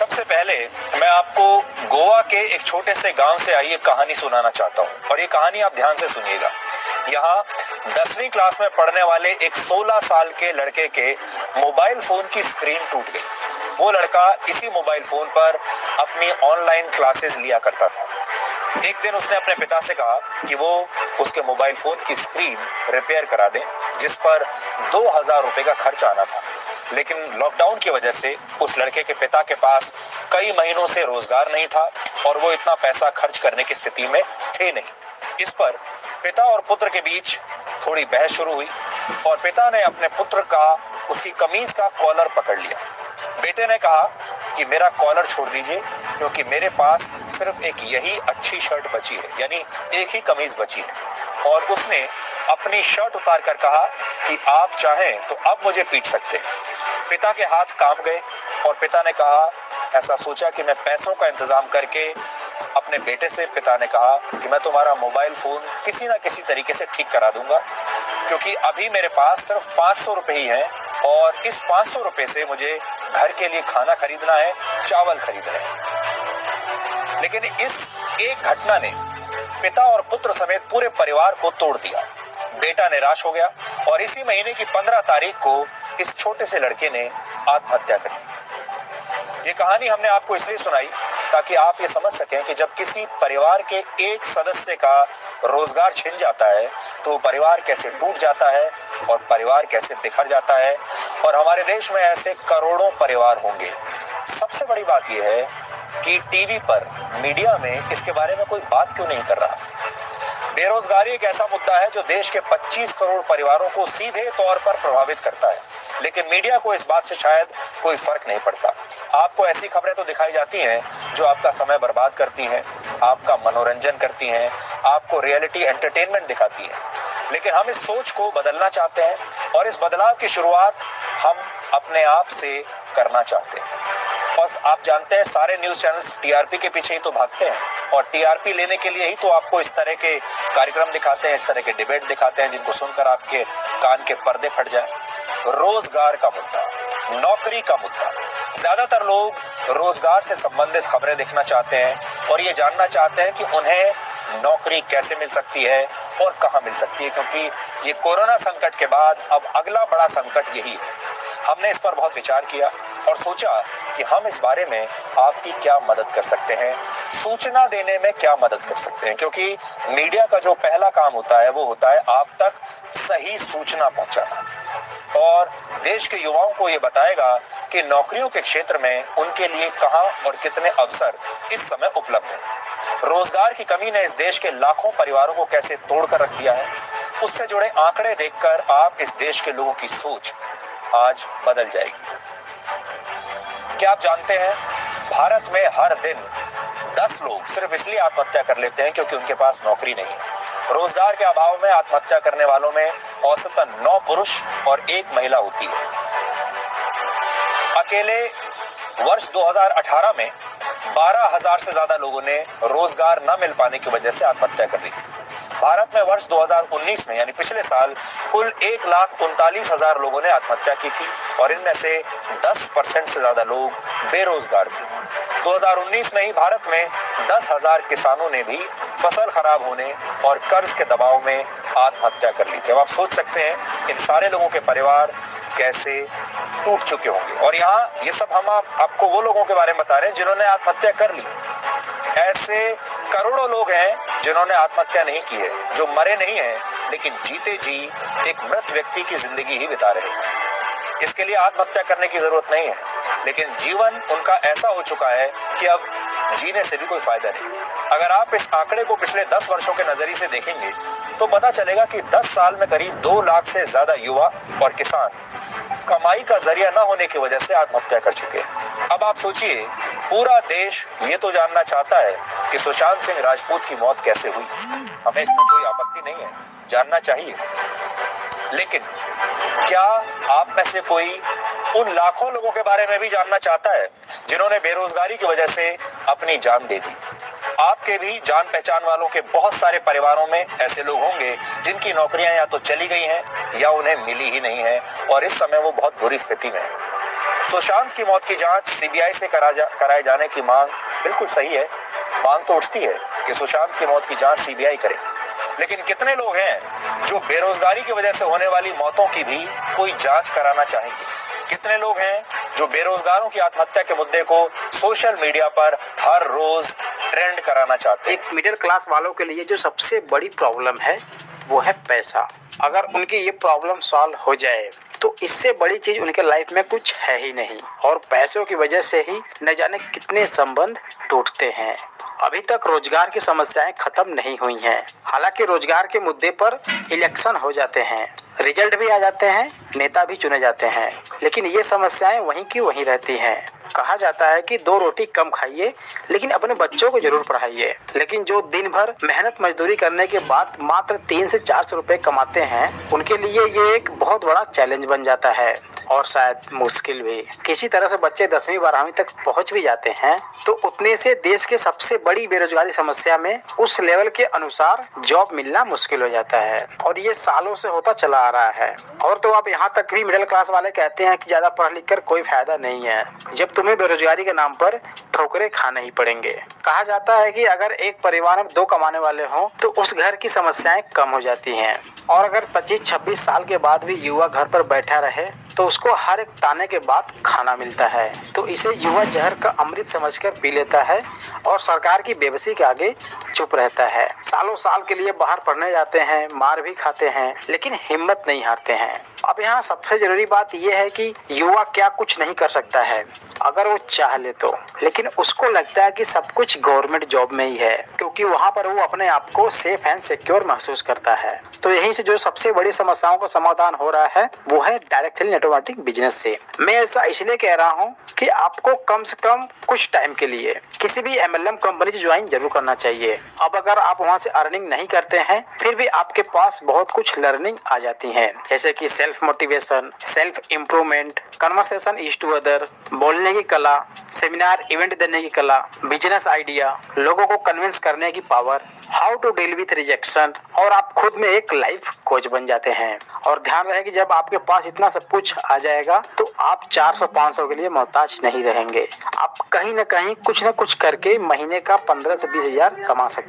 सबसे पहले मैं आपको गोवा के एक छोटे से गांव से आई एक कहानी सुनाना चाहता हूं और ये कहानी आप ध्यान से सुनिएगा। यहाँ 10वीं क्लास में पढ़ने वाले एक 16 साल के लड़के के मोबाइल फोन की स्क्रीन टूट गई। वो लड़का इसी मोबाइल फोन पर अपनी ऑनलाइन क्लासेस लिया करता था। एक दिन उसने अपने पिता से कहा कि वो उसके मोबाइल फोन की स्क्रीन रिपेयर करा दें, जिस पर 2000 रुपए का खर्च आना था। लेकिन लॉकडाउन की वजह से उस लड़के के पिता के पास कई महीनों से रोजगार नहीं था और वो इतना पैसा खर्च करने की स्थिति में थे नहीं। इस पर पिता और पुत्र के बीच थोड़ी बहस शुरू हुई और पिता ने अपने पुत्र का उसकी कमीज का कॉलर पकड़ लिया। बेटे ने कहा कि मेरा कॉलर छोड़ दीजिए क्योंकि मेरे पास सिर्फ एक यही अच्छी शर्ट बची है, यानी एक ही कमीज बची है। और उसने अपनी शर्ट उतार कर कहा कि आप चाहें तो अब मुझे पीट सकते हैं। पिता के हाथ कांप गए और पिता ने कहा, ऐसा सोचा कि मैं पैसों का इंतजाम करके अपने बेटे से पिता ने कहा कि मैं तुम्हारा मोबाइल फोन किसी ना किसी तरीके से ठीक करा दूंगा, क्योंकि अभी मेरे पास सिर्फ 500 रुपए ही हैं और इस 500 रुपए से मुझे घर के लिए खाना खरीदना है, चावल खरीदना है। लेकिन इस एक घटना ने पिता और पुत्र समेत पूरे परिवार को तोड़ दिया। बेटा निराश हो गया और इसी महीने की 15 तारीख को इस छोटे से लड़के ने आत्महत्या कर ली। ये कहानी हमने आपको इसलिए सुनाई ताकि आप ये समझ सकें कि जब किसी परिवार के एक सदस्य का रोजगार छिन जाता है तो परिवार कैसे टूट जाता है और परिवार कैसे बिखर जाता है। और हमारे देश में ऐसे करोड़ों परिवार होंगे। सबसे बड़ी बात यह है कि टीवी पर, मीडिया में इसके बारे में कोई बात क्यों नहीं कर रहा। बेरोजगारी एक ऐसा मुद्दा है जो देश के 25 करोड़ परिवारों को सीधे तौर पर प्रभावित करता है, लेकिन मीडिया को इस बात से शायद कोई फर्क नहीं पड़ता। आपको ऐसी खबरें तो दिखाई जाती हैं जो आपका समय बर्बाद करती हैं, आपका मनोरंजन करती हैं, आपको रियलिटी एंटरटेनमेंट दिखाती हैं। लेकिन हम इस सोच को बदलना चाहते हैं और इस बदलाव की शुरुआत हम अपने आप से करना चाहते हैं। और आप जानते हैं सारे न्यूज चैनल्स टीआरपी के पीछे ही तो भागते हैं और टीआरपी लेने के लिए ही तो आपको इस तरह के कार्यक्रम दिखाते हैं, इस तरह के डिबेट दिखाते हैं जिनको सुनकर आपके कान के पर्दे फट जाएं। रोजगार का मुद्दा, नौकरी का मुद्दा, ज्यादातर लोग रोजगार से संबंधित खबरें देखना चाहते हैं और ये जानना चाहते हैं कि उन्हें नौकरी कैसे मिल सकती है और कहां मिल सकती है, क्योंकि ये कोरोना संकट के बाद अब अगला बड़ा संकट यही है। हमने इस पर बहुत विचार किया और सोचा कि हम इस बारे में आपकी क्या मदद कर सकते हैं, सूचना देने में क्या मदद कर सकते हैं, क्योंकि मीडिया का जो पहला काम होता है वो होता है आप तक सही सूचना पहुंचाना और देश के युवाओं को ये बताएगा कि नौकरियों के क्षेत्र में उनके लिए कहां और कितने अवसर इस समय उपलब्ध हैं। रोजगार की कमी ने इस देश के लाखों परिवारों को कैसे तोड़कर रख दिया है, उससे जुड़े आंकड़े देखकर आप इस देश के लोगों की सोच आज बदल जाएगी। क्या आप जानते हैं भारत में हर दिन 10 लोग सिर्फ इसलिए आत्महत्या कर लेते हैं क्योंकि उनके पास नौकरी नहीं है। रोजगार के अभाव में आत्महत्या करने वालों में औसतन 9 पुरुष और 1 महिला होती है। अकेले वर्ष 2018 में 12,000 से ज्यादा लोगों ने रोजगार न मिल पाने की वजह से आत्महत्या कर ली थी। भारत में वर्ष 2019 में यानी पिछले साल कुल 1,39,000 लोगों ने आत्महत्या की थी और इनमें से 10% से ज्यादा लोग बेरोजगार थे। 2019 में ही भारत में 10,000 किसानों ने भी फसल खराब होने और कर्ज के दबाव में आत्महत्या कर ली थी। अब आप सोच सकते हैं इन सारे लोगों के परिवार कैसे टूट चुके होंगे। और यहाँ ये सब हम आपको वो लोगों के बारे में बता रहे हैं जिन्होंने आत्महत्या कर ली। ऐसे करोड़ों लोग हैं जिन्होंने आत्महत्या नहीं की है, जो मरे नहीं हैं लेकिन जीते जी एक मृत व्यक्ति की जिंदगी ही बिता रहे हैं। इसके लिए आत्महत्या करने की जरूरत नहीं है, लेकिन जीवन उनका ऐसा हो चुका है कि अब जीने से भी कोई फायदा नहीं। अगर आप इस आंकड़े को पिछले 10 वर्षों के नजरिए से देखेंगे तो पता चलेगा कि 10 साल में करीब 2 लाख से ज्यादा युवा और किसान कमाई का जरिया न होने की वजह से आत्महत्या कर चुके हैं। अब आप सोचिए, पूरा देश ये तो जानना चाहता है कि सुशांत सिंह राजपूत की मौत कैसे हुई। हमें इसमें कोई आपत्ति नहीं है, जानना चाहिए, लेकिन क्या आप में से कोई उन लाखों लोगों के बारे में भी जानना चाहता है जिन्होंने बेरोजगारी की वजह से अपनी जान दे दी? आपके भी जान पहचान वालों के बहुत सारे परिवारों में ऐसे लोग होंगे जिनकी नौकरियां या तो चली गई हैं या उन्हें मिली ही नहीं है और इस समय वो बहुत बुरी स्थिति में है। सुशांत की मौत की जांच सीबीआई से कराए जाने की मांग बिल्कुल सही है। मांग तो उठती है कि सुशांत की मौत की जांच सीबीआई करे, लेकिन कितने लोग हैं जो बेरोजगारी की वजह से होने वाली मौतों की भी कोई जांच कराना चाहेंगे? कितने लोग हैं जो बेरोजगारों की आत्महत्या के मुद्दे को सोशल मीडिया पर हर रोज ट्रेंड कराना चाहते हैं? एक मिडिल क्लास वालों के लिए जो सबसे बड़ी प्रॉब्लम है वो है पैसा। अगर उनकी ये प्रॉब्लम सॉल्व हो जाए तो इससे बड़ी चीज उनके लाइफ में कुछ है ही नहीं। और पैसों की वजह से ही न जाने कितने संबंध टूटते हैं। अभी तक रोजगार की समस्याएं खत्म नहीं हुई हैं। हालांकि रोजगार के मुद्दे पर इलेक्शन हो जाते हैं, रिजल्ट भी आ जाते हैं, नेता भी चुने जाते हैं, लेकिन ये समस्याएं वहीं की वहीं रहती हैं। कहा जाता है कि 2 रोटी कम खाइए लेकिन अपने बच्चों को जरूर पढ़ाइए। लेकिन जो दिन भर मेहनत मजदूरी करने के बाद मात्र 300 से 400 रुपए कमाते हैं, उनके लिए ये एक बहुत बड़ा चैलेंज बन जाता है और शायद मुश्किल भी। किसी तरह से बच्चे 10वीं 12वीं तक पहुंच भी जाते हैं तो उतने से देश के सबसे बड़ी बेरोजगारी समस्या में उस लेवल के अनुसार जॉब मिलना मुश्किल हो जाता है। और ये सालों से होता चला आ रहा है। और तो आप यहाँ तक भी मिडिल क्लास वाले कहते हैं कि ज्यादा पढ़ लिख कर कोई फायदा नहीं है, जब तुम्हें बेरोजगारी के नाम पर ठोकरें खाने ही पड़ेंगे। कहा जाता है कि अगर एक परिवार में 2 कमाने वाले हों तो उस घर की समस्याएं कम हो जाती हैं। और अगर 25-26 साल के बाद भी युवा घर पर बैठा रहे तो उसको हर एक ताने के बाद खाना मिलता है। तो इसे युवा जहर का अमृत समझकर पी लेता है और सरकार की बेबसी के आगे चुप रहता है। सालों साल के लिए बाहर पढ़ने जाते हैं, मार भी खाते हैं, लेकिन हिम्मत नहीं हारते हैं। अब यहाँ सबसे जरूरी बात यह है कि युवा क्या कुछ नहीं कर सकता है अगर वो चाह ले तो, लेकिन उसको लगता है कि सब कुछ गवर्नमेंट जॉब में ही है, क्योंकि वहाँ पर वो अपने आप को सेफ एंड सिक्योर महसूस करता है। तो यहीं से जो सबसे बड़ी समस्याओं का समाधान हो रहा है वो है डायरेक्ट सेलिंग नेटवर्किंग बिजनेस से। मैं ऐसा इसलिए कह रहा हूँ कि आपको कम से कम कुछ टाइम के लिए किसी भी MLM कंपनी से ज्वाइन जरूर करना चाहिए। अब अगर आप वहाँ से अर्निंग नहीं करते हैं फिर भी आपके पास बहुत कुछ लर्निंग आ जाती है, जैसे कि self motivation, self improvement, conversation each to other, बोलने की कला, सेमिनार इवेंट देने की कला, बिजनेस आइडिया, लोगों को कन्विंस करने की power, how to deal with rejection, और आप खुद में एक लाइफ कोच बन जाते हैं। और ध्यान रहे कि जब आपके पास इतना सब कुछ आ जाएगा तो आप 400-500 के लिए मोहताज नहीं रहेंगे। आप कहीं ना कहीं कुछ ना कुछ करके महीने का 15 से 20 हजार कमा सकते हैं।